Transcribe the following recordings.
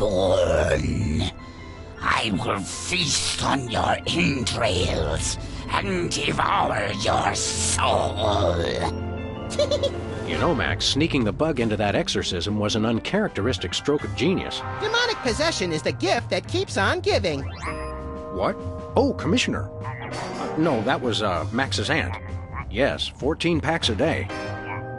born. I will feast on your entrails and devour your soul. You know, Max, sneaking the bug into that exorcism was an uncharacteristic stroke of genius. Demonic possession is the gift that keeps on giving. What? Oh, Commissioner. No, that was, Max's aunt. Yes, 14 packs a day.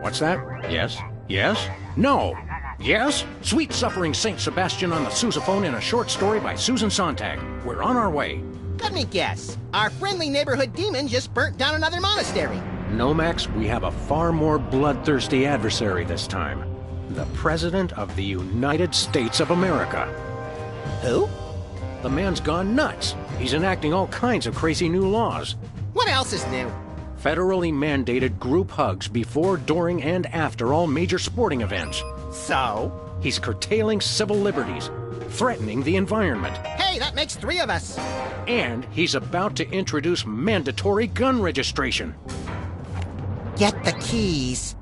What's that? Yes? Yes? No! Yes? Sweet Suffering Saint Sebastian on the sousaphone in a short story by Susan Sontag. We're on our way. Let me guess. Our friendly neighborhood demon just burnt down another monastery. No, Max, we have a far more bloodthirsty adversary this time. The President of the United States of America. Who? The man's gone nuts. He's enacting all kinds of crazy new laws. What else is new? Federally mandated group hugs before, during, and after all major sporting events. So? He's curtailing civil liberties, threatening the environment. Hey, that makes 3 of us. And he's about to introduce mandatory gun registration. Get the keys.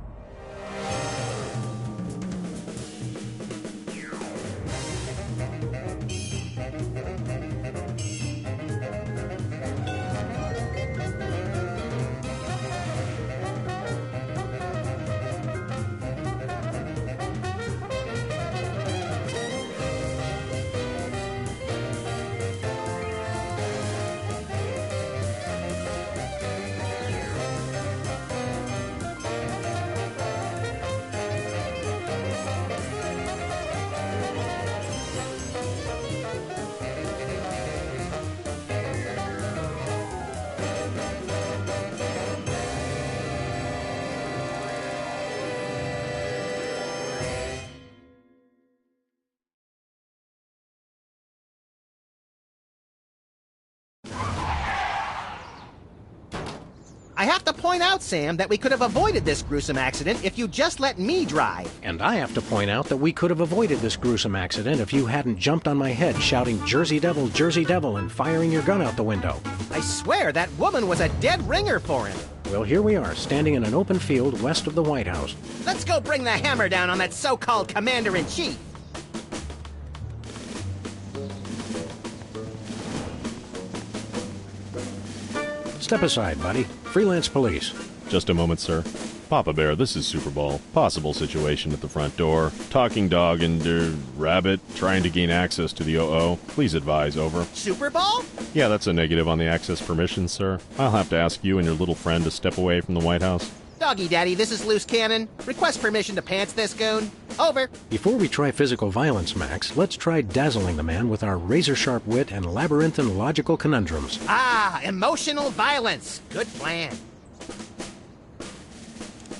I have to point out, Sam, that we could have avoided this gruesome accident if you just let me drive. And I have to point out that we could have avoided this gruesome accident if you hadn't jumped on my head shouting Jersey Devil, and firing your gun out the window. I swear that woman was a dead ringer for him. Well, here we are, standing in an open field west of the White House. Let's go bring the hammer down on that so-called commander-in-chief. Step aside, buddy. Freelance police. Just a moment, sir. Papa Bear, this is Super Ball. Possible situation at the front door. Talking dog and, rabbit trying to gain access to the OO. Please advise, over. Super Ball? Yeah, that's a negative on the access permission, sir. I'll have to ask you and your little friend to step away from the White House. Doggy Daddy, this is Loose Cannon. Request permission to pants this goon. Over. Before we try physical violence, Max, let's try dazzling the man with our razor-sharp wit and labyrinthine logical conundrums. Ah, emotional violence. Good plan.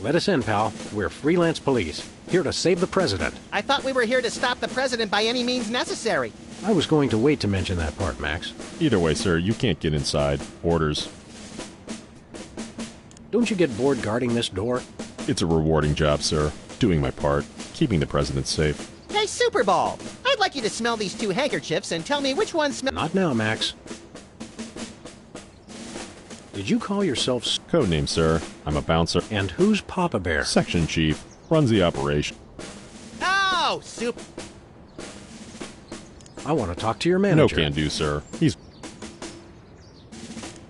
Let us in, pal. We're freelance police, here to save the president. I thought we were here to stop the president by any means necessary. I was going to wait to mention that part, Max. Either way, sir, you can't get inside. Orders. Don't you get bored guarding this door? It's a rewarding job, sir. Doing my part. Keeping the president safe. Hey, Super Ball, I'd like you to smell these 2 handkerchiefs and tell me which one smells... Not now, Max. Did you call yourself... Codename, sir. I'm a bouncer. And who's Papa Bear? Section chief. Runs the operation. Oh, Super... I want to talk to your manager. No can do, sir. He's...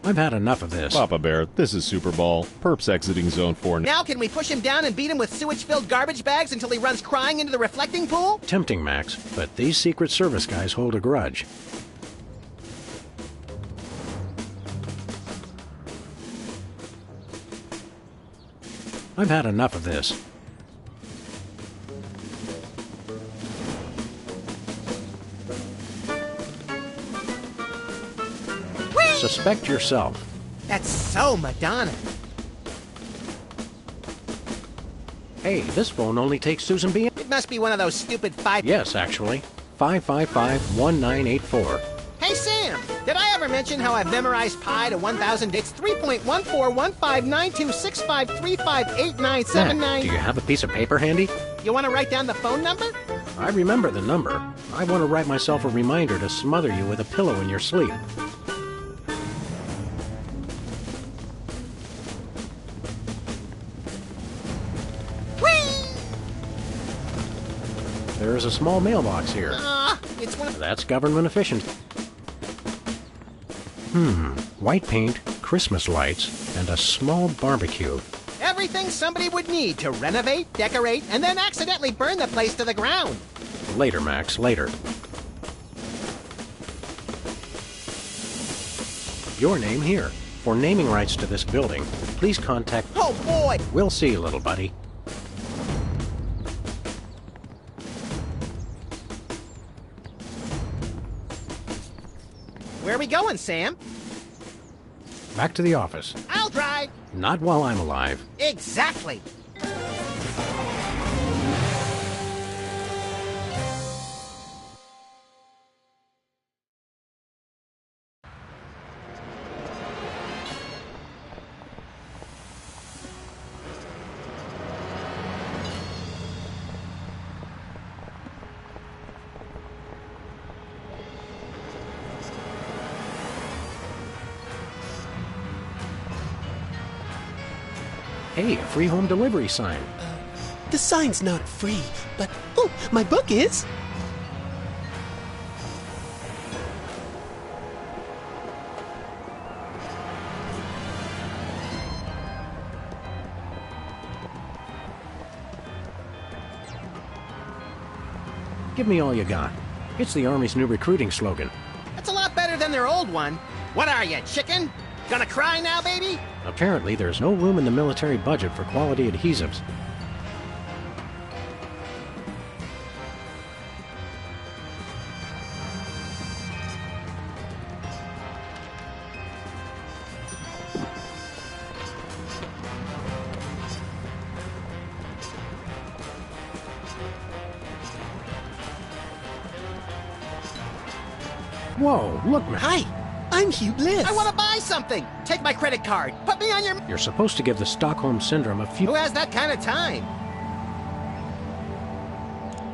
I've had enough of this. Papa Bear, this is Super Ball. Perps exiting Zone 4 now. Now can we push him down and beat him with sewage-filled garbage bags until he runs crying into the reflecting pool? Tempting, Max, but these Secret Service guys hold a grudge. I've had enough of this. Whee! Suspect yourself. That's so Madonna. Hey, this phone only takes Susan B. It must be one of those stupid 5... Yes, actually. 555-1984. Hey, Sam, did I ever mention how I've memorized pi to 1,000? It's 3.14159265358979. Do you have a piece of paper handy? You want to write down the phone number? I remember the number. I want to write myself a reminder to smother you with a pillow in your sleep. Whee! There is a small mailbox here. That's government efficient. White paint, Christmas lights, and a small barbecue. Everything somebody would need to renovate, decorate, and then accidentally burn the place to the ground. Later, Max, later. Your name here. For naming rights to this building, please contact... Oh, boy! We'll see, little buddy. Where are we going, Sam? Back to the office. I'll drive. Not while I'm alive. Exactly. Hey, a free home delivery sign. The sign's not free, but oh, my book is. Give me all you got. It's the Army's new recruiting slogan. That's a lot better than their old one. What are you, chicken? Gonna cry now, baby? Apparently, there's no room in the military budget for quality adhesives. Whoa, look, man. Hi, I'm Hugh Bliss. I want to buy something. Take my credit card. Put me on your... You're supposed to give the Stockholm Syndrome a few... Who has that kind of time?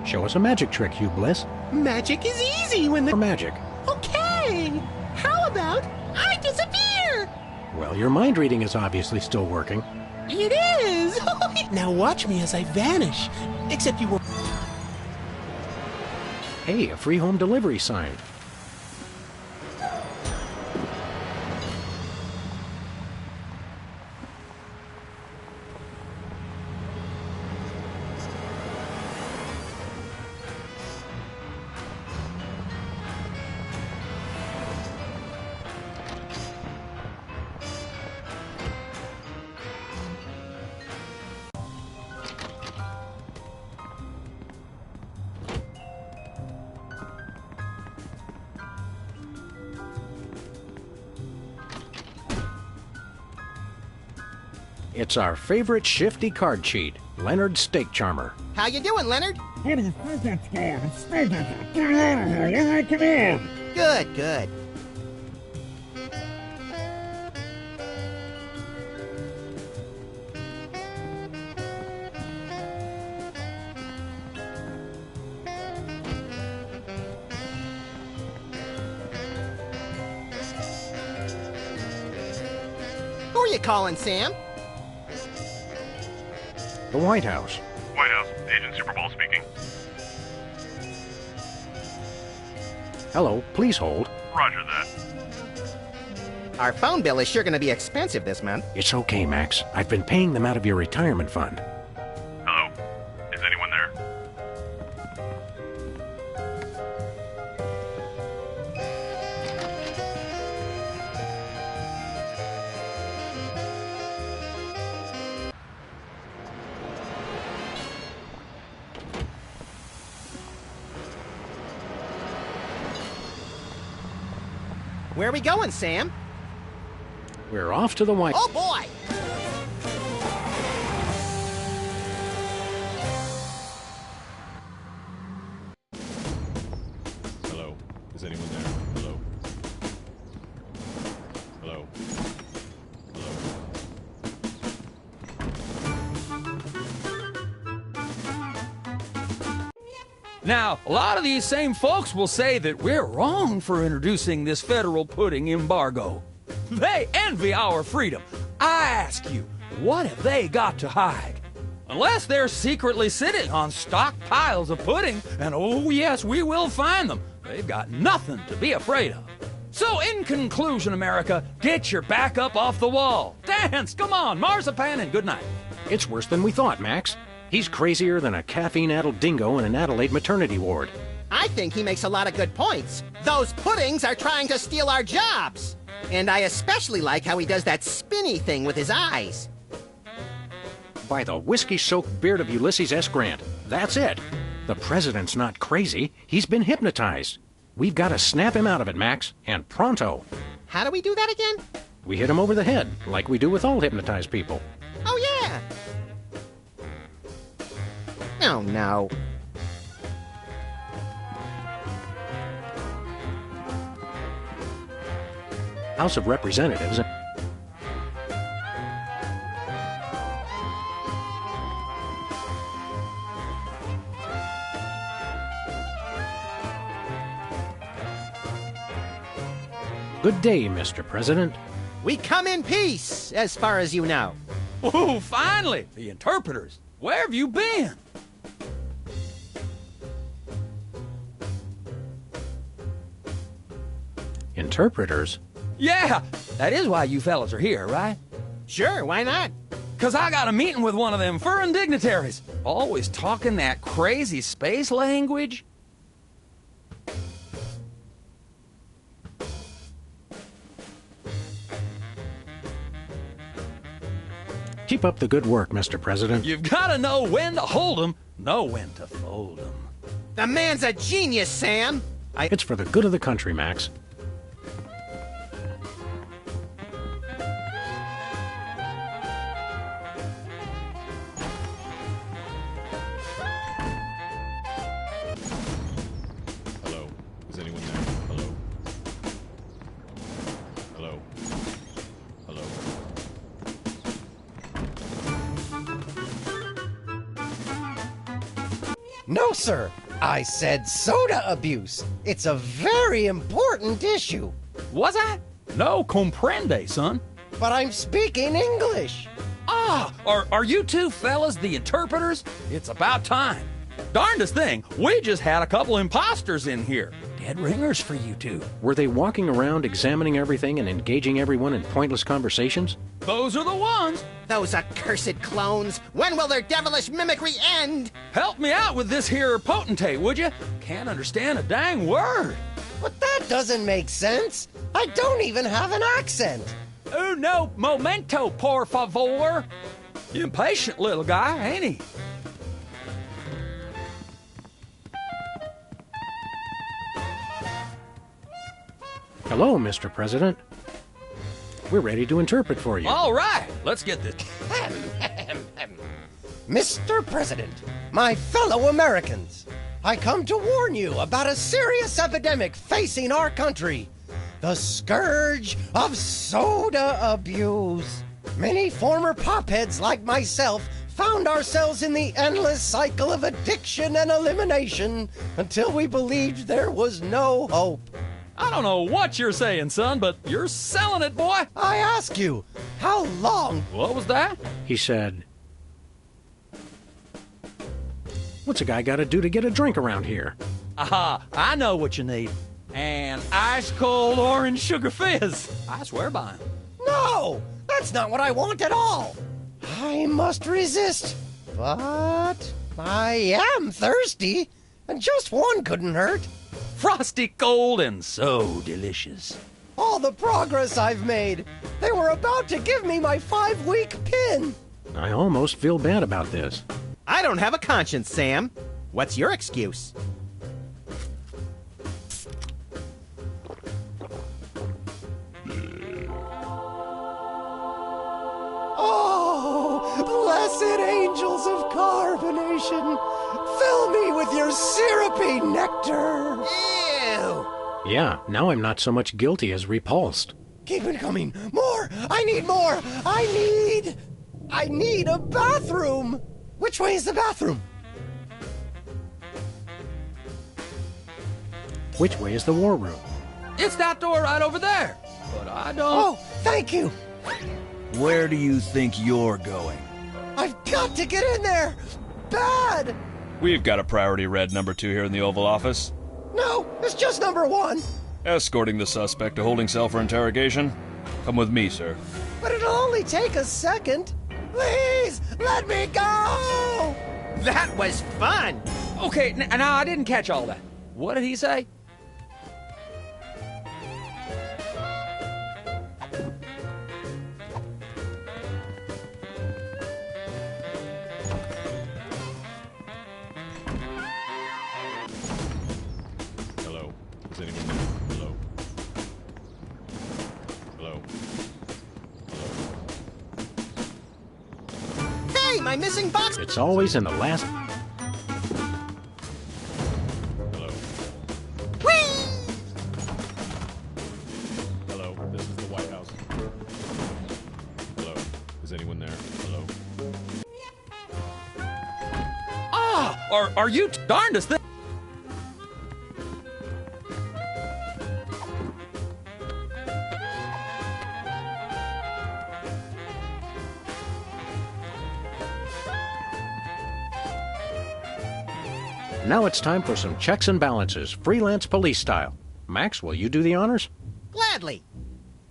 Show us a magic trick, Hugh Bliss. Magic is easy when the... Or magic. Okay, how about I disappear? Well, your mind reading is obviously still working. It is. Now watch me as I vanish. Except you won't. Hey, a free home delivery sign. It's our favorite shifty card cheat, Leonard Steak Charmer. How you doing, Leonard? Good, good. Who are you calling, Sam? The White House. White House, Agent Superball speaking. Hello, please hold. Roger that. Our phone bill is sure going to be expensive this month. It's okay, Max. I've been paying them out of your retirement fund. Hello? Is anyone there? Where are we going, Sam? We're off to the White... Oh, boy! Hello? Is anyone there? Hello? Hello? Now, a lot of these same folks will say that we're wrong for introducing this federal pudding embargo. They envy our freedom. I ask you, what have they got to hide? Unless they're secretly sitting on stockpiles of pudding, and oh yes, we will find them, They've got nothing to be afraid of. So, in conclusion, America, get your back up off the wall. Dance, come on, marzipan, and good night. It's worse than we thought, Max. He's crazier than a caffeine-addled dingo in an Adelaide maternity ward. I think he makes a lot of good points. Those puddings are trying to steal our jobs. And I especially like how he does that spinny thing with his eyes. By the whiskey-soaked beard of Ulysses S. Grant, that's it. The president's not crazy. He's been hypnotized. We've got to snap him out of it, Max, and pronto. How do we do that again? We hit him over the head, like we do with all hypnotized people. Oh, yeah. Oh, no. House of Representatives. Good day, Mr. President. We come in peace, as far as you know. Ooh, finally! The interpreters. Where have you been? Interpreters? Yeah, that is why you fellas are here, right? Sure, why not? 'Cause I got a meeting with one of them foreign dignitaries. Always talking that crazy space language. Keep up the good work, Mr. President. You've got to know when to hold 'em, know when to fold 'em. The man's a genius, Sam. It's for the good of the country, Max. Hello? Is anyone there? Hello? Hello? Hello? No, sir. I said soda abuse. It's a very important issue. Was I? No comprende, son. But I'm speaking English. Ah, are you two fellas the interpreters? It's about time. Darndest thing, we just had a couple imposters in here. Dead ringers for you two. Were they walking around examining everything and engaging everyone in pointless conversations? Those are the ones. Those accursed clones. When will their devilish mimicry end? Help me out with this here potentate, would you? Can't understand a dang word. But that doesn't make sense. I don't even have an accent. No momento, por favor. Impatient little guy, ain't he? Hello, Mr. President. We're ready to interpret for you. All right, let's get this. Mr. President, my fellow Americans, I come to warn you about a serious epidemic facing our country. The scourge of soda abuse. Many former popheads like myself found ourselves in the endless cycle of addiction and elimination until we believed there was no hope. I don't know what you're saying, son, but you're selling it, boy. I ask you, how long? What was that? He said, "What's a guy got to do to get a drink around here?" Aha, I know what you need. An ice-cold orange sugar fizz. I swear by him. No, that's not what I want at all. I must resist, but I am thirsty, and just one couldn't hurt. Frosty cold and so delicious. All the progress I've made. They were about to give me my 5-week pin. I almost feel bad about this. I don't have a conscience, Sam. What's your excuse? Oh, blessed angels of carbonation, fill me with your syrupy nectar. Ew! Yeah, now I'm not so much guilty as repulsed. Keep it coming. More! I need more! I need a bathroom! Which way is the bathroom? Which way is the war room? It's that door right over there. But I don't... Oh, thank you! Where do you think you're going? I've got to get in there! Bad! We've got a priority red number 2 here in the Oval Office. No, it's just number one. Escorting the suspect to holding cell for interrogation? Come with me, sir. But it'll only take a second. Please, let me go! That was fun! Okay, now I didn't catch all that. What did he say? Hello? Is anyone there? Hello? Hello? Hello? Hey, my missing box! It's always in the last. Hello? Whee! Hello? This is the White House. Hello? Is anyone there? Hello? Ah! Are you darndest thing? Now it's time for some checks and balances, freelance police style. Max, will you do the honors? Gladly.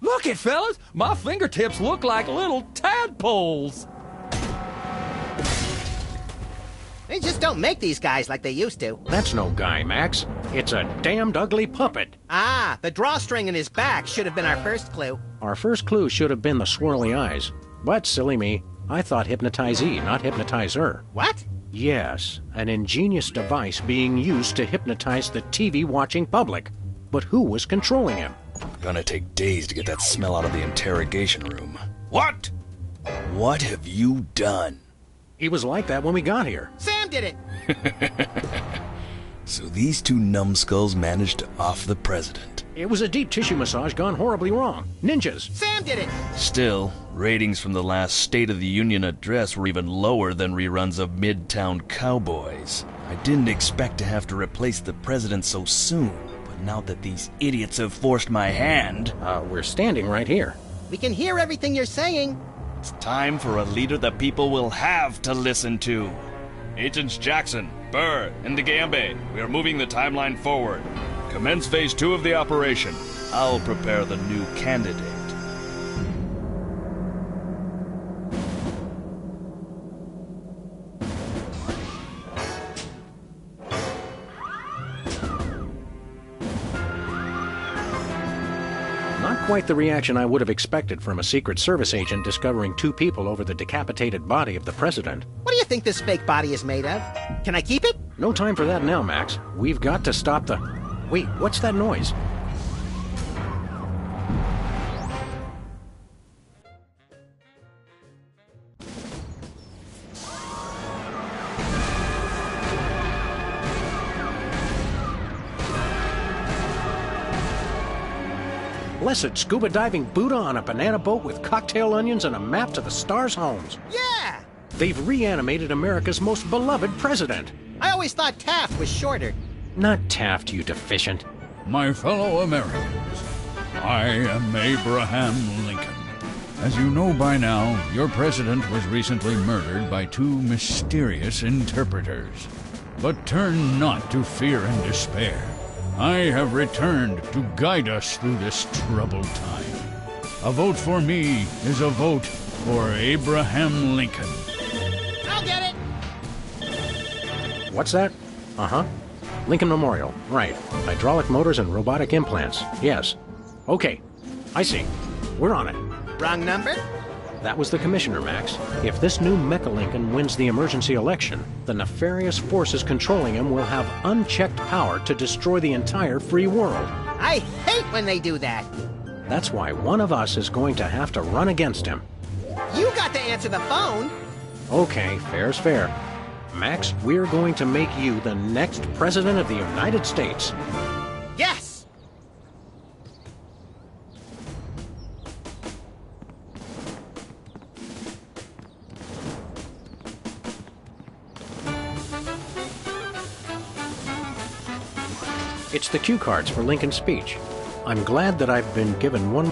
Look it, fellas! My fingertips look like little tadpoles! They just don't make these guys like they used to. That's no guy, Max. It's a damned ugly puppet. Ah, the drawstring in his back should have been our first clue. Our first clue should have been the swirly eyes. But, silly me, I thought hypnotizee, not hypnotizer. What? Yes, an ingenious device being used to hypnotize the TV-watching public. But who was controlling him? Gonna take days to get that smell out of the interrogation room. What? What have you done? He was like that when we got here. Sam did it! So these two numbskulls managed to off the president. It was a deep tissue massage gone horribly wrong. Ninjas. Sam did it! Still, ratings from the last State of the Union address were even lower than reruns of Midtown Cowboys. I didn't expect to have to replace the president so soon, but now that these idiots have forced my hand, We're standing right here. We can hear everything you're saying. it's time for a leader the people will have to listen to. Agents Jackson, Burr, and DeGambe, we are moving the timeline forward. Commence phase 2 of the operation. I'll prepare the new candidate. Not quite the reaction I would have expected from a Secret Service agent discovering two people over the decapitated body of the president. What do you think this fake body is made of? Can I keep it? No time for that now, Max. We've got to stop the... Wait, what's that noise? Blessed scuba diving Buddha on a banana boat with cocktail onions and a map to the stars' homes. Yeah! They've reanimated America's most beloved president. I always thought Taft was shorter. Not Taft, you deficient. My fellow Americans, I am Abraham Lincoln. As you know by now, your president was recently murdered by two mysterious interpreters. But turn not to fear and despair. I have returned to guide us through this troubled time. A vote for me is a vote for Abraham Lincoln. I'll get it! What's that? Uh-huh. Lincoln Memorial. Right. Hydraulic motors and robotic implants. Yes. Okay. I see. We're on it. Wrong number? That was the commissioner, Max. If this new Mecha Lincoln wins the emergency election, the nefarious forces controlling him will have unchecked power to destroy the entire free world. I hate when they do that. That's why one of us is going to have to run against him. You got to answer the phone. Okay, fair's fair. Max, we're going to make you the next president of the United States. Yes! It's the cue cards for Lincoln's speech. I'm glad that I've been given one...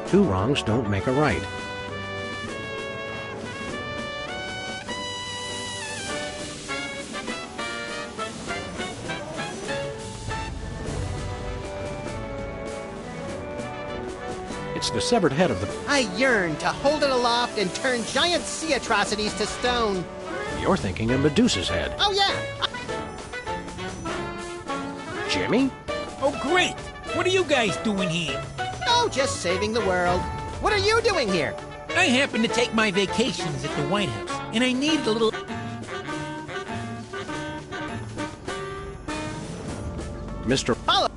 Two wrongs don't make a right. It's the severed head of the... I yearn to hold it aloft and turn giant sea atrocities to stone. You're thinking of Medusa's head. Oh, yeah. Jimmy? Oh, great! What are you guys doing here? Oh, just saving the world. What are you doing here? I happen to take my vacations at the White House, and I needed a little... Mr. Follow.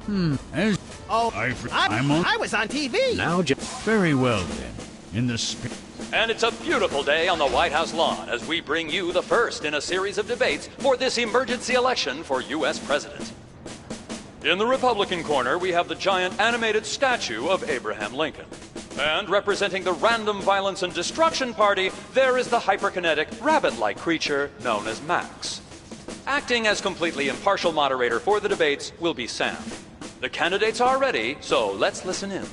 As Oh, I'm on. I was on TV. Now, Very well, then. In the spirit. And it's a beautiful day on the White House lawn as we bring you the first in a series of debates for this emergency election for U.S. President. In the Republican corner, we have the giant animated statue of Abraham Lincoln. And representing the Random Violence and Destruction Party, there is the hyperkinetic, rabbit-like creature known as Max. Acting as completely impartial moderator for the debates will be Sam. The candidates are ready, so let's listen in.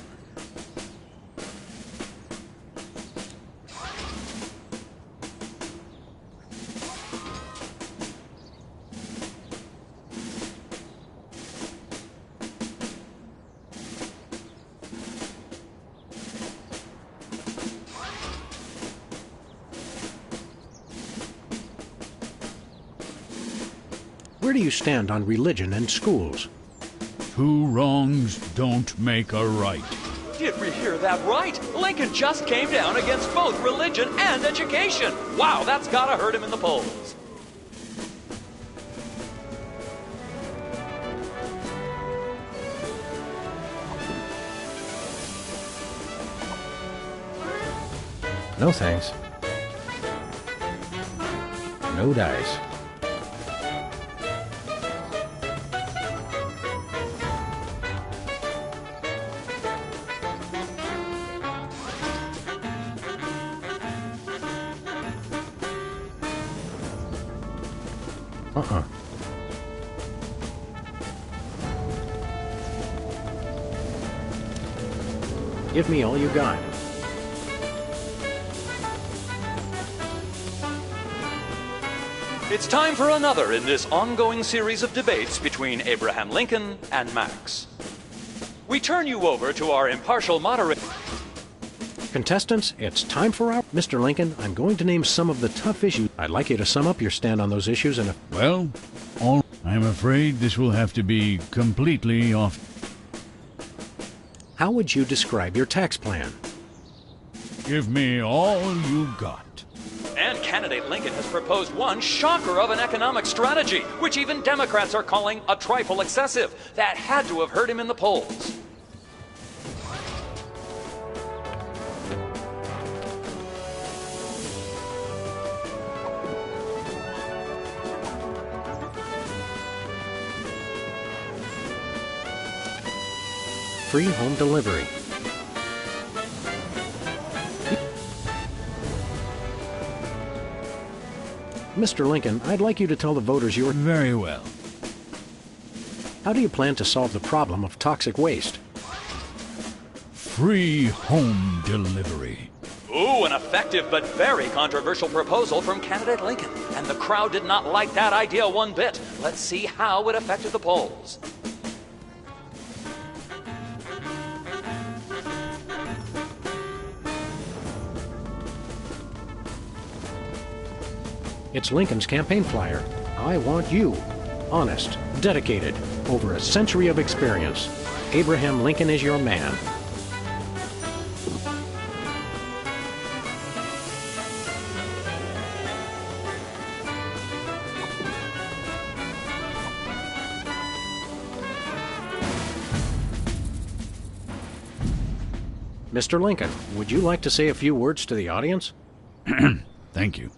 where do you stand on religion and schools? Two wrongs don't make a right. Did we hear that right? Lincoln just came down against both religion and education. Wow, that's gotta hurt him in the polls. No thanks. No dice. Give me all you got. It's time for another in this ongoing series of debates between Abraham Lincoln and Max. We turn you over to our impartial moderator. Contestants, it's time for our... Mr. Lincoln, I'm going to name some of the tough issues. I'd like you to sum up your stand on those issues in a... Well, I'm afraid this will have to be completely off. How would you describe your tax plan? Give me all you got. And candidate Lincoln has proposed one shocker of an economic strategy, which even Democrats are calling a trifle excessive. That had to have hurt him in the polls. Free home delivery. Mr. Lincoln, I'd like you to tell the voters your... Very well. How do you plan to solve the problem of toxic waste? Free home delivery. Ooh, an effective but very controversial proposal from candidate Lincoln. And the crowd did not like that idea one bit. Let's see how it affected the polls. It's Lincoln's campaign flyer. I want you. Honest, dedicated, over a century of experience. Abraham Lincoln is your man. Mr. Lincoln, would you like to say a few words to the audience? Thank you.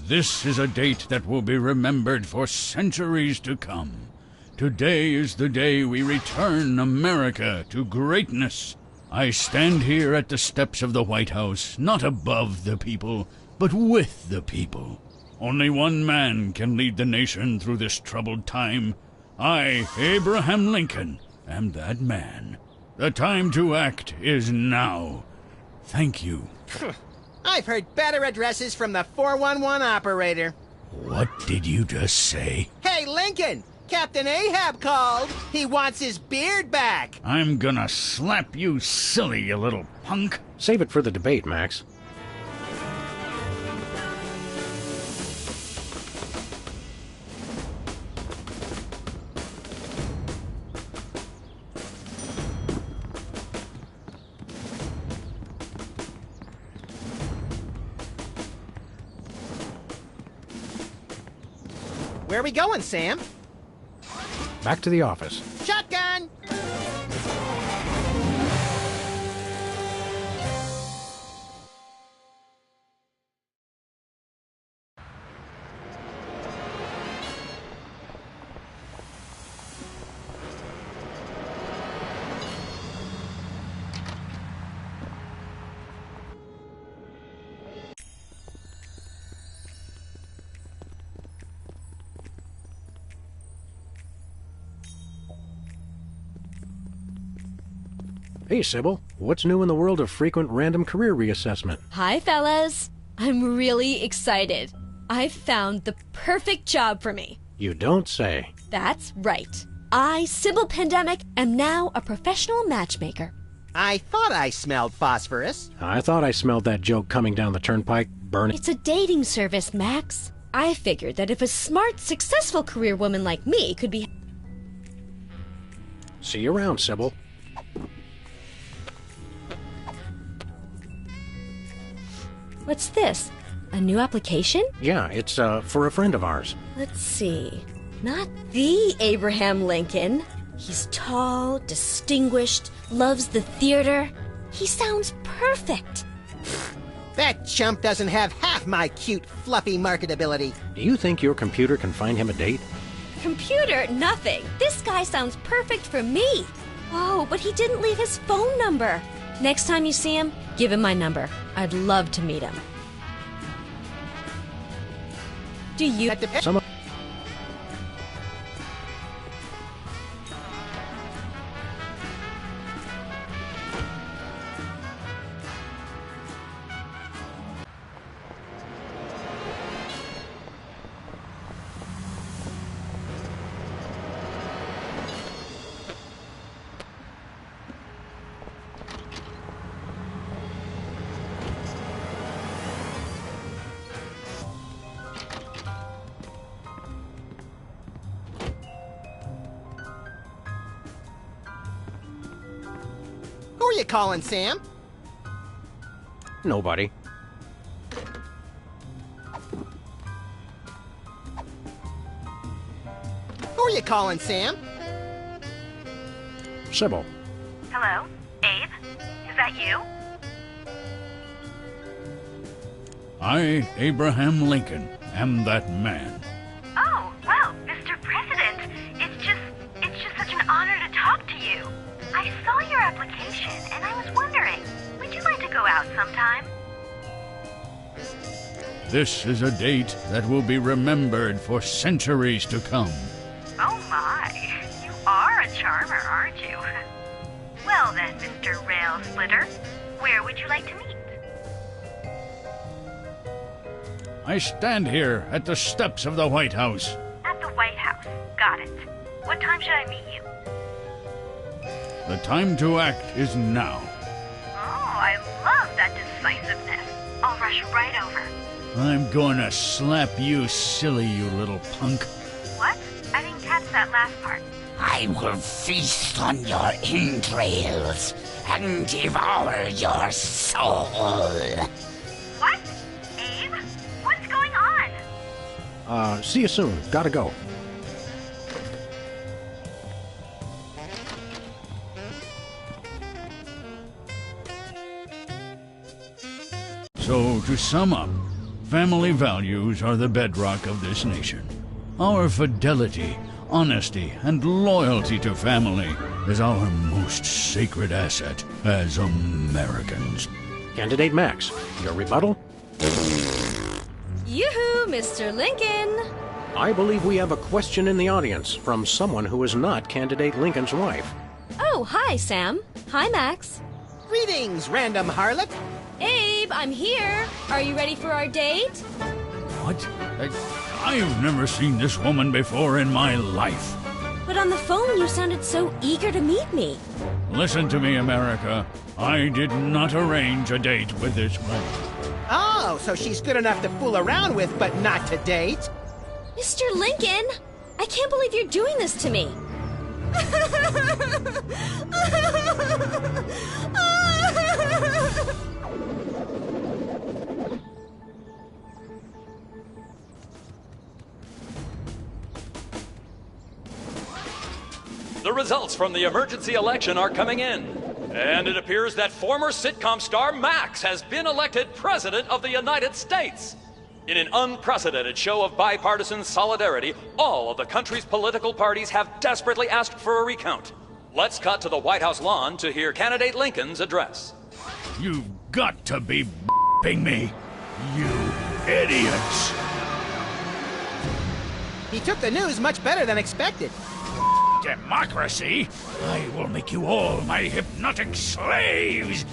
This is a date that will be remembered for centuries to come. Today is the day we return America to greatness. I stand here at the steps of the White House, not above the people, but with the people. Only one man can lead the nation through this troubled time. I, Abraham Lincoln, am that man. The time to act is now. Thank you. I've heard better addresses from the 411 operator. What did you just say? Hey, Lincoln! Captain Ahab called. He wants his beard back. I'm gonna slap you silly, you little punk. Save it for the debate, Max. Where are we going, Sam? Back to the office. Shotgun! Hey, Sybil. What's new in the world of frequent random career reassessment? Hi, fellas. I'm really excited. I've found the perfect job for me. You don't say. That's right. I, Sybil Pandemic, am now a professional matchmaker. I thought I smelled phosphorus. I thought I smelled that joke coming down the turnpike, burning. It's a dating service, Max. I figured that if a smart, successful career woman like me could be... See you around, Sybil. What's this? A new application? Yeah, it's for a friend of ours. Let's see. Not the Abraham Lincoln. He's tall, distinguished, loves the theater. He sounds perfect. That chump doesn't have half my cute, fluffy marketability. Do you think your computer can find him a date? Computer, nothing. This guy sounds perfect for me. Oh, but he didn't leave his phone number. Next time you see him, give him my number. I'd love to meet him. Do you... Some... Who are you calling, Sam? Nobody. Who are you calling, Sam? Sybil. Hello? Abe? Is that you? I, Abraham Lincoln, am that man. Oh, well, Mr. President, it's just such an honor to talk to you. I saw your application, and I was wondering, would you like to go out sometime? This is a date that will be remembered for centuries to come. Oh my, you are a charmer, aren't you? Well then, Mr. Rail Splitter, where would you like to meet? I stand here at the steps of the White House. At the White House, got it. What time should I meet you? The time to act is now. Oh, I love that decisiveness. I'll rush right over. I'm gonna slap you silly, you little punk. What? I didn't catch that last part. I will feast on your entrails and devour your soul. What? Abe? What's going on? See you soon. Gotta go. So, to sum up, family values are the bedrock of this nation. Our fidelity, honesty, and loyalty to family is our most sacred asset as Americans. Candidate Max, your rebuttal? Yoo-hoo, Mr. Lincoln. I believe we have a question in the audience from someone who is not Candidate Lincoln's wife. Oh, hi, Sam. Hi, Max. Greetings, random harlot. Abe, I'm here. Are you ready for our date? What? I've never seen this woman before in my life. But on the phone, you sounded so eager to meet me. Listen to me, America. I did not arrange a date with this woman. Oh, so she's good enough to fool around with, but not to date? Mr. Lincoln, I can't believe you're doing this to me. The results from the emergency election are coming in, and it appears that former sitcom star Max has been elected President of the United States. In an unprecedented show of bipartisan solidarity, all of the country's political parties have desperately asked for a recount. Let's cut to the White House lawn to hear candidate Lincoln's address. You've got to be b***ing me, you idiots! He took the news much better than expected. Democracy? I will make you all my hypnotic slaves!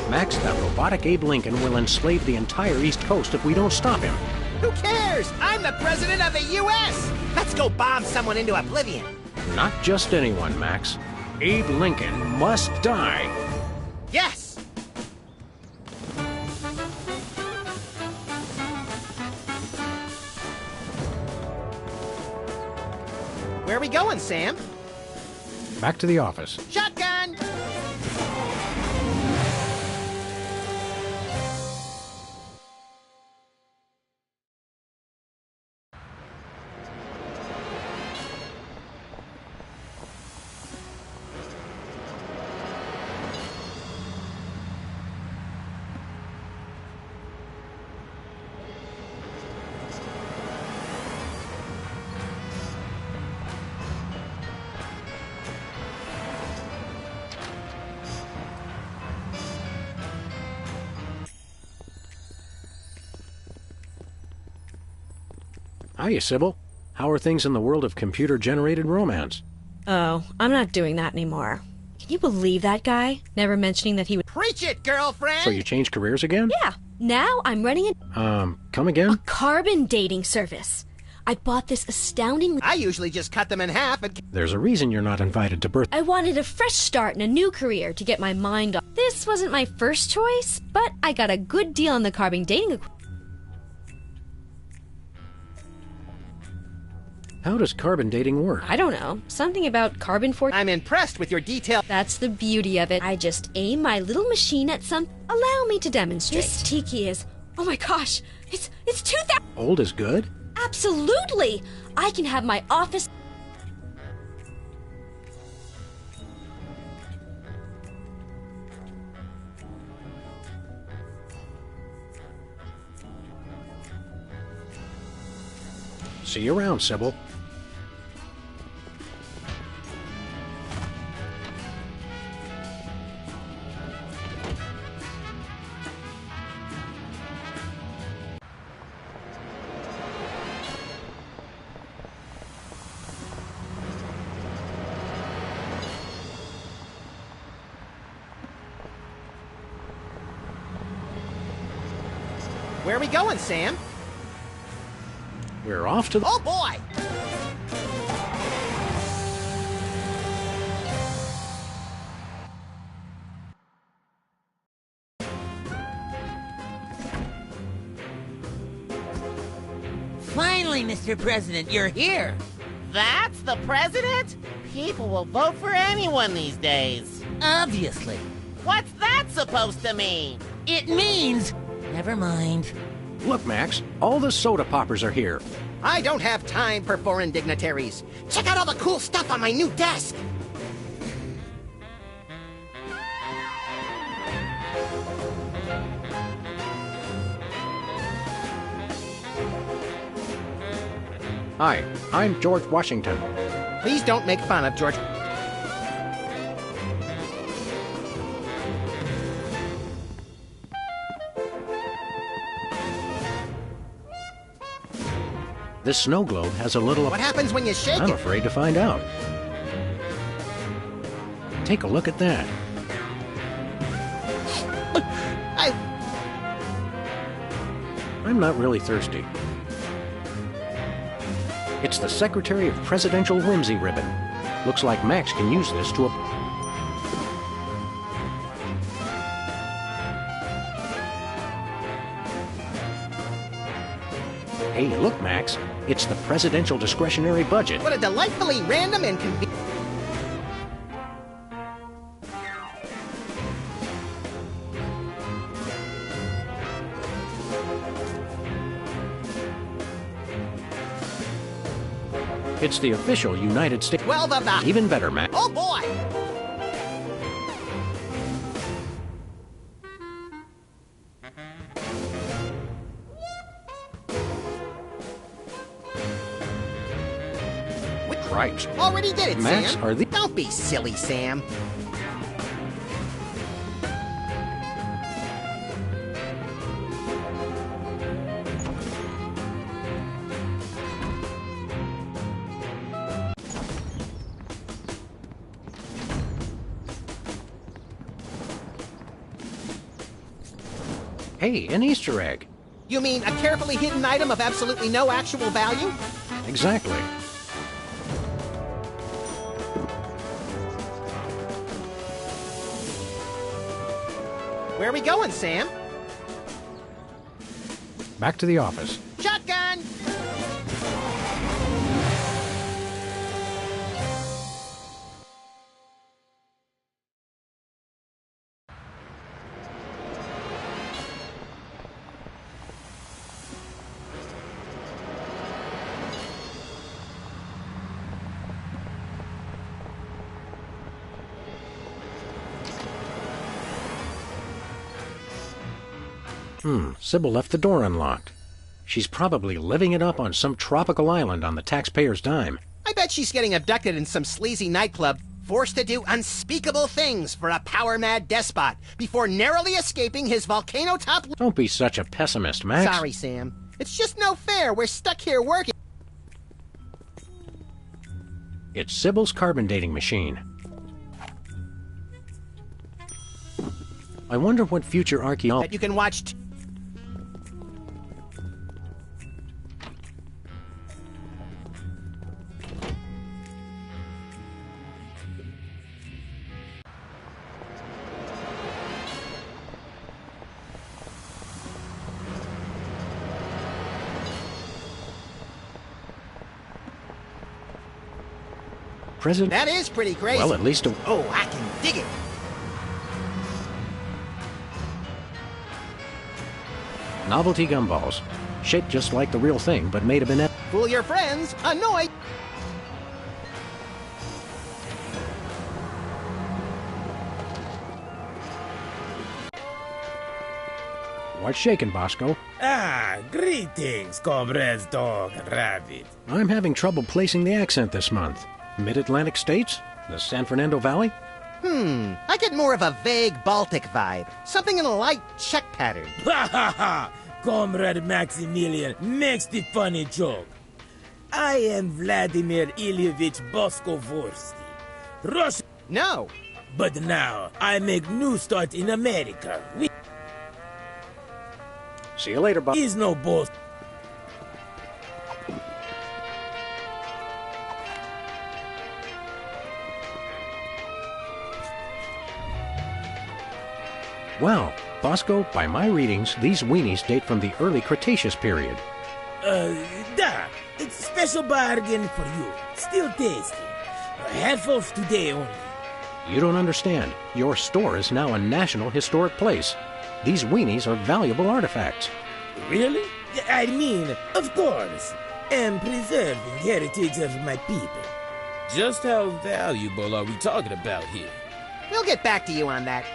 Max, that robotic Abe Lincoln will enslave the entire East Coast if we don't stop him. Who cares? I'm the president of the U.S. Let's go bomb someone into oblivion. Not just anyone, Max. Abe Lincoln must die. Yes! Where are we going, Sam? Back to the office. Shotgun! Hiya, Sybil. How are things in the world of computer-generated romance? Oh, I'm not doing that anymore. Can you believe that guy? Never mentioning that he would... Preach it, girlfriend! So you changed careers again? Yeah. Now I'm running come again? a carbon dating service. I bought this astounding... I usually just cut them in half and... There's a reason you're not invited to birth... I wanted a fresh start and a new career to get my mind off. This wasn't my first choice, but I got a good deal on the carbon dating equipment. How does carbon dating work? I don't know. Something about carbon for... I'm impressed with your detail. That's the beauty of it. I just aim my little machine at some... Allow me to demonstrate. This tiki is... Oh my gosh! It's 2000... Old is good? Absolutely! I can have my office... See you around, Sybil. Where are we going, Sam? We're off to the... Oh, boy! Finally, Mr. President, you're here. That's the president? People will vote for anyone these days. Obviously. What's that supposed to mean? It means... Never mind. Look, Max, all the soda poppers are here. I don't have time for foreign dignitaries. Check out all the cool stuff on my new desk. Hi, I'm George Washington. Please don't make fun of George. This snow globe has a little... What happens when you shake I'm it? afraid to find out. Take a look at that. I'm not really thirsty. It's the Secretary of Presidential Whimsy ribbon. Looks like Max can use this to... Hey, look, Max. It's the Presidential Discretionary Budget. What a delightfully random and convenient... It's the official United States... 12 of the... Even better, Max. Oh, boy! Cripes. Already did it, Max, Sam. are the... Don't be silly, Sam. Hey, an Easter egg. You mean a carefully hidden item of absolutely no actual value? Exactly. Where are we going, Sam? Back to the office. Shotgun! Sybil left the door unlocked. She's probably living it up on some tropical island on the taxpayer's dime. I bet she's getting abducted in some sleazy nightclub, forced to do unspeakable things for a power-mad despot before narrowly escaping his volcano-top... Don't be such a pessimist, Max. Sorry, Sam. It's just no fair. We're stuck here working. It's Sybil's carbon dating machine. I wonder what future archaeologists... That you can watch... President... That is pretty crazy. Well, at least... Oh, I can dig it. Novelty gumballs. Shaped just like the real thing, but made of an... Fool your friends. Annoyed. What's shaking, Bosco? Ah, greetings, comrades Dog and Rabbit. I'm having trouble placing the accent this month. Mid-Atlantic states? The San Fernando Valley? I get more of a vague Baltic vibe. Something in a light Czech pattern. Ha ha ha! Comrade Maximilian makes the funny joke. I am Vladimir Ilyevich Boskovorsky. Russian. No. But now I make new start in America. See you later, Bob. Is no boss. Well, Bosco, by my readings, these weenies date from the early Cretaceous period. Da. It's a special bargain for you. Still tasty. Half off today only. You don't understand. Your store is now a National Historic Place. These weenies are valuable artifacts. Really? I mean, of course. Am preserving heritage of my people. Just how valuable are we talking about here? We'll get back to you on that.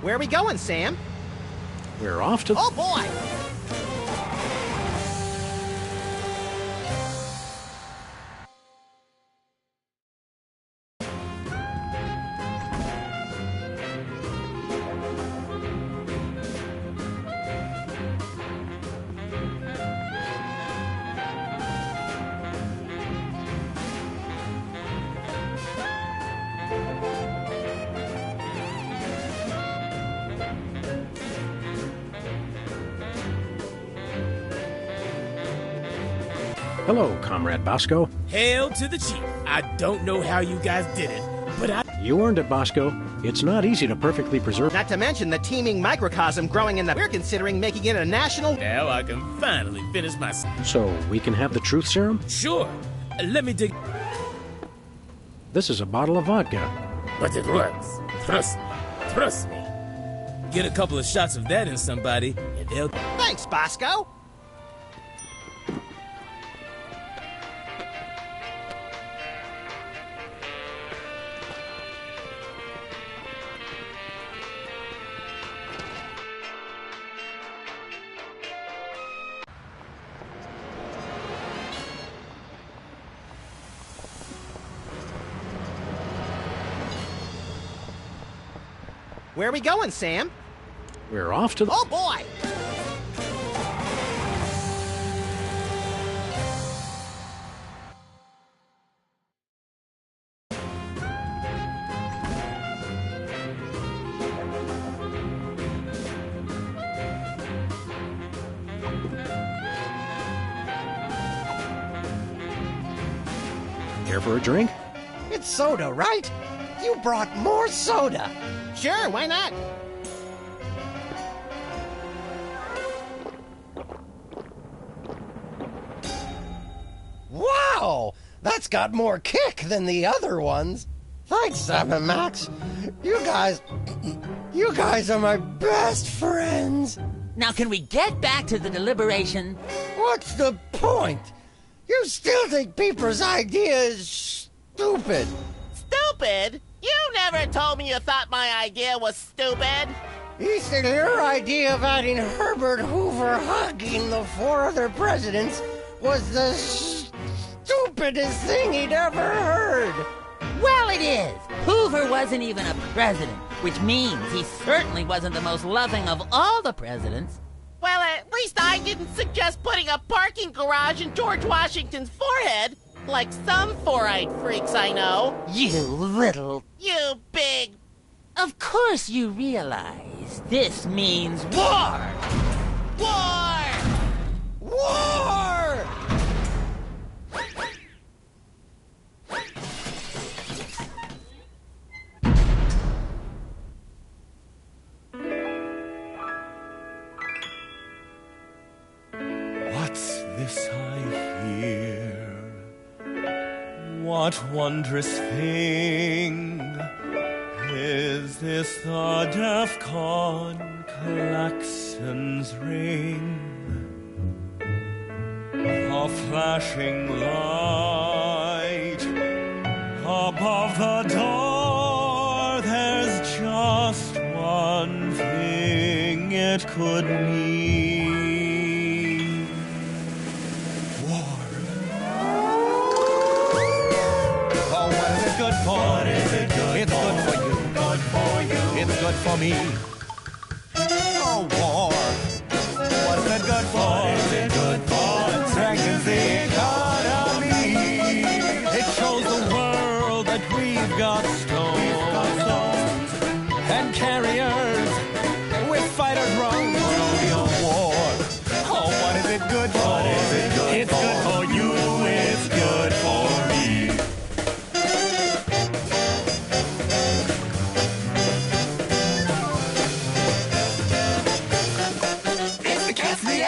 Where are we going, Sam? We're off to... Oh, boy! Hello, Comrade Bosco. Hail to the chief. I don't know how you guys did it, but You earned it, Bosco. It's not easy to perfectly preserve... Not to mention the teeming microcosm growing in the... We're considering making it a national... Now I can finally finish my... So, we can have the truth serum? Sure. Let me dig... This is a bottle of vodka. But it works. Trust me. Trust me. Get a couple of shots of that in somebody, and they'll... Thanks, Bosco. Where are we going, Sam? We're off to the... Oh, boy! Care for a drink? It's soda, right? You brought more soda. Sure, why not? Wow! That's got more kick than the other ones. Thanks, Sam and Max. You guys are my best friends. Now, can we get back to the deliberation? What's the point? You still think Peeper's idea is stupid. Stupid? You never told me you thought my idea was stupid. He said your idea of adding Herbert Hoover hugging the 4 other presidents was the stupidest thing he'd ever heard. Well, it is. Hoover wasn't even a president, which means he certainly wasn't the most loving of all the presidents. Well, at least I didn't suggest putting a parking garage in George Washington's forehead, like some four-eyed freaks I know. You big... Of course you realize this means war! War! War! What's this I hear? What wondrous thing is this? The DEFCON klaxons ring. A flashing light above the door. There's just one thing it could mean. War. Oh, what is it good for? What is it good It's for? Good for you. Good for you. It's good for me. Oh, war. What is it good for? What is it good for? It strengthens the economy. It shows the world that we've got stones and carriers with fighters run your war. Oh, what is it good for? What is it good it's for? Good for you. It's good for me. It's the cat's meow.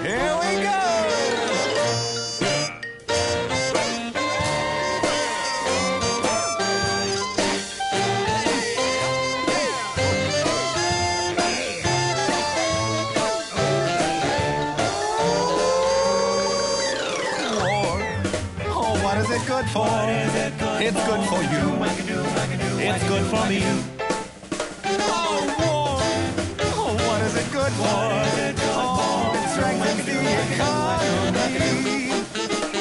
Here we go. War. Oh, what is it good for? What is it good it's for? Good for you. It's good for me. Oh, war. Oh, what is it good for? Oh, it strengthens the economy.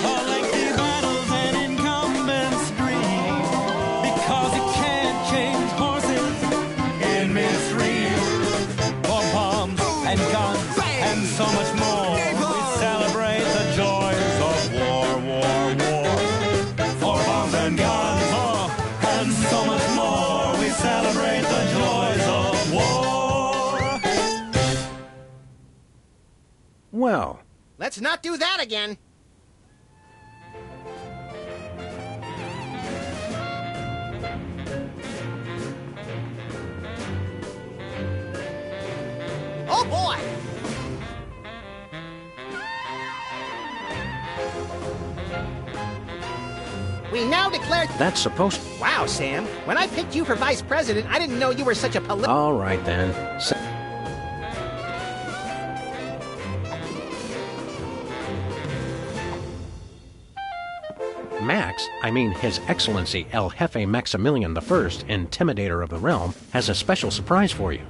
All lengthy battles and incumbents dream, because you can't change horses in Mississippi. Let's not do that again. Oh boy! We now declare... That's supposed... Wow, Sam. When I picked you for vice president, I didn't know you were such a All right, then. Max, I mean His Excellency El Jefe Maximilian I, Intimidator of the Realm, has a special surprise for you.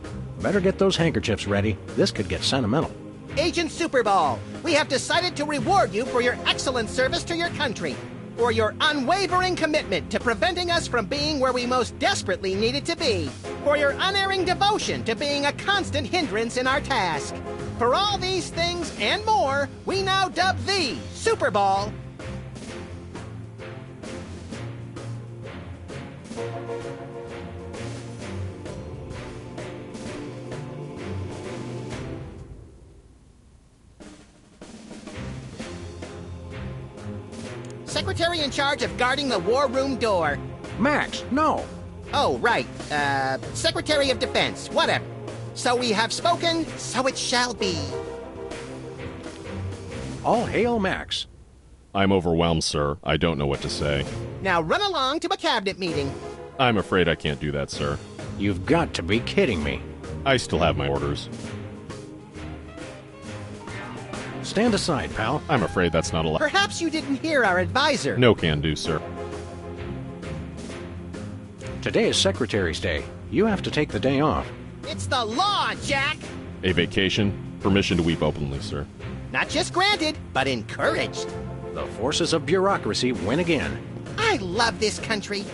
Better get those handkerchiefs ready. This could get sentimental. Agent Superball, we have decided to reward you for your excellent service to your country, for your unwavering commitment to preventing us from being where we most desperately needed to be, for your unerring devotion to being a constant hindrance in our task. For all these things and more, we now dub thee Superball. Secretary in charge of guarding the war room door. Max, no. Oh, right. Secretary of Defense, whatever. So we have spoken, so it shall be. All hail Max. I'm overwhelmed, sir. I don't know what to say. Now run along to a cabinet meeting. I'm afraid I can't do that, sir. You've got to be kidding me. I still have my orders. Stand aside, pal. I'm afraid that's not allowed. Perhaps you didn't hear our advisor. No can do, sir. Today is Secretary's Day. You have to take the day off. It's the law, Jack! A vacation? Permission to weep openly, sir. Not just granted, but encouraged. The forces of bureaucracy win again. I love this country.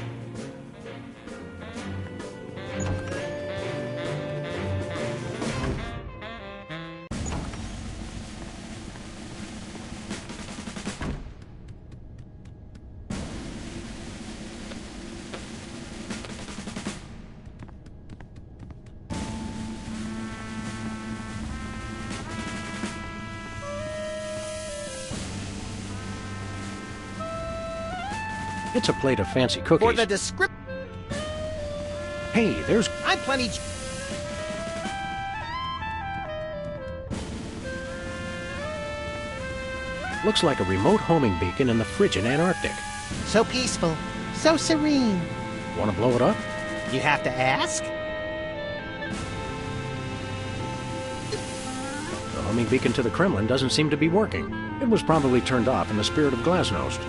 It's a plate of fancy cookies. For the description. Hey, there's... I'm plenty... Looks like a remote homing beacon in the frigid Antarctic. So peaceful. So serene. Want to blow it up? You have to ask? The homing beacon to the Kremlin doesn't seem to be working. It was probably turned off in the spirit of Glasnost.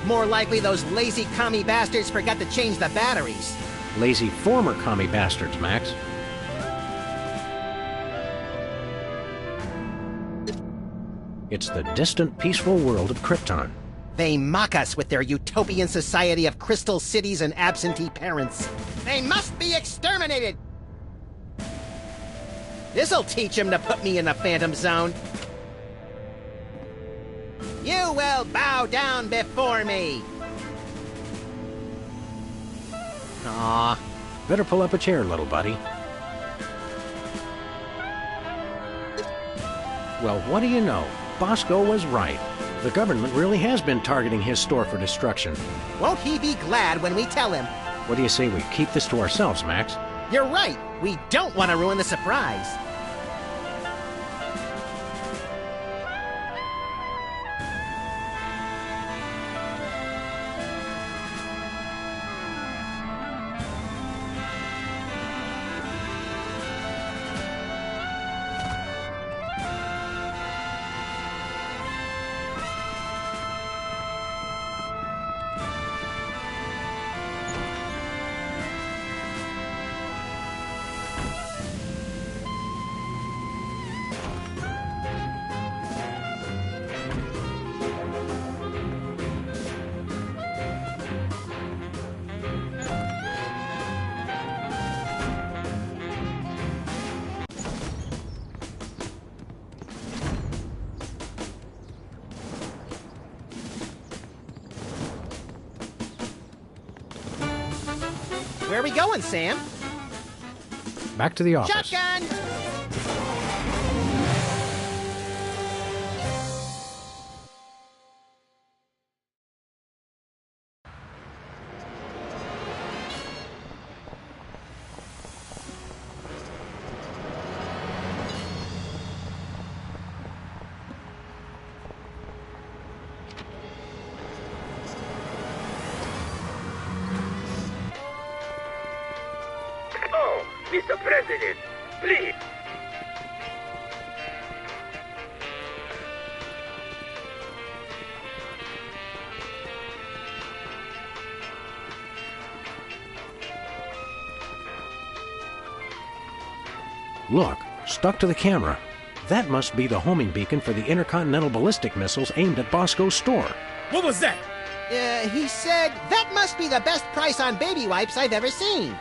More likely those lazy commie bastards forgot to change the batteries. Lazy former commie bastards, Max. It's the distant, peaceful world of Krypton. They mock us with their utopian society of crystal cities and absentee parents. They must be exterminated! This'll teach them to put me in the Phantom Zone. You will bow down before me! Aw. Better pull up a chair, little buddy. Well, what do you know? Bosco was right. The government really has been targeting his store for destruction. Won't he be glad when we tell him? What do you say we keep this to ourselves, Max? You're right. We don't want to ruin the surprise. Where are we going, Sam? Back to the office. Shotgun! Mr. President, please. Look, stuck to the camera. That must be the homing beacon for the intercontinental ballistic missiles aimed at Bosco's store. What was that? He said, that must be the best price on baby wipes I've ever seen.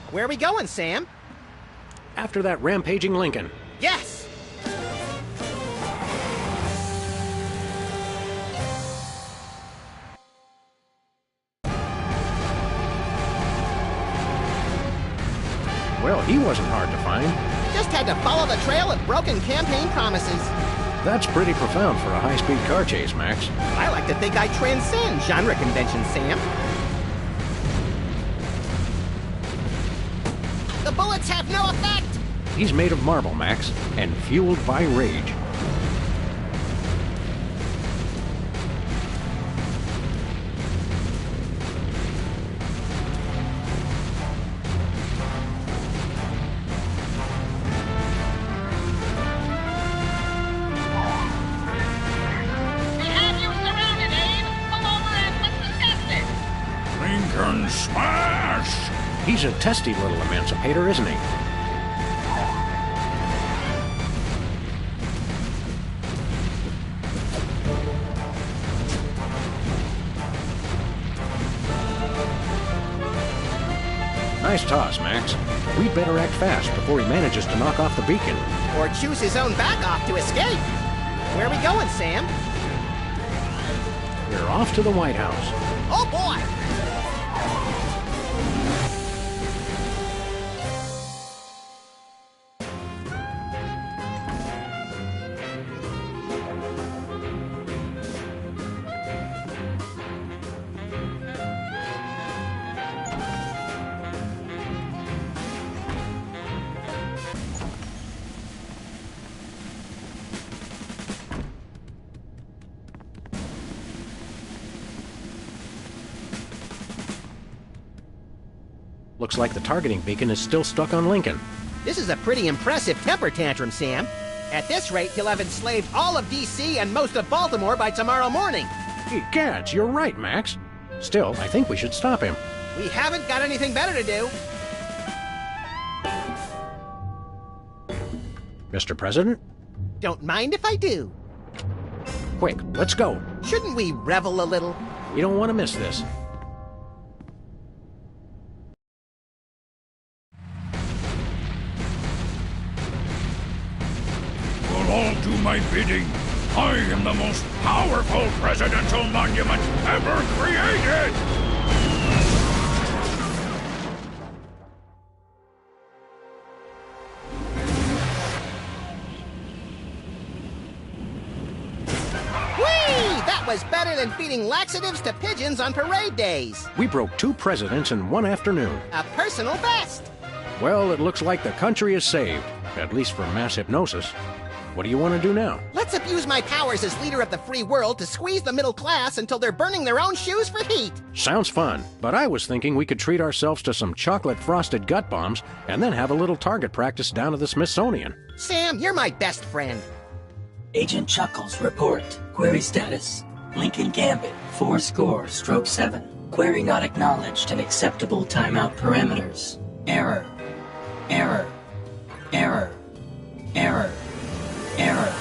Where are we going, Sam? After that rampaging Lincoln. Yes! Well, he wasn't hard to find. Just had to follow the trail of broken campaign promises. That's pretty profound for a high-speed car chase, Max. I like to think I transcend genre conventions, Sam. The bullets have no effect! He's made of marble, Max, and fueled by rage. Lincoln smash! He's a testy little emancipator, isn't he? Nice toss, Max. We'd better act fast before he manages to knock off the beacon. Or choose his own back off to escape. Where are we going, Sam? We're off to the White House. Oh, boy! Looks like the targeting beacon is still stuck on Lincoln. This is a pretty impressive temper tantrum, Sam. At this rate, he'll have enslaved all of D.C. and most of Baltimore by tomorrow morning. Gads, you're right, Max. Still, I think we should stop him. We haven't got anything better to do. Mr. President? Don't mind if I do. Quick, let's go. Shouldn't we revel a little? We don't want to miss this. All do my bidding. I am the most powerful presidential monument ever created! Whee! That was better than feeding laxatives to pigeons on parade days. We broke 2 presidents in one afternoon. A personal best. Well, it looks like the country is saved, at least from mass hypnosis. What do you want to do now? Let's abuse my powers as leader of the free world to squeeze the middle class until they're burning their own shoes for heat. Sounds fun, but I was thinking we could treat ourselves to some chocolate-frosted gut bombs and then have a little target practice down at the Smithsonian. Sam, you're my best friend. Agent Chuckles, report. Query status. Lincoln Gambit, 4-7. Query not acknowledged and acceptable timeout parameters. Error. Error. Error. Error. Error.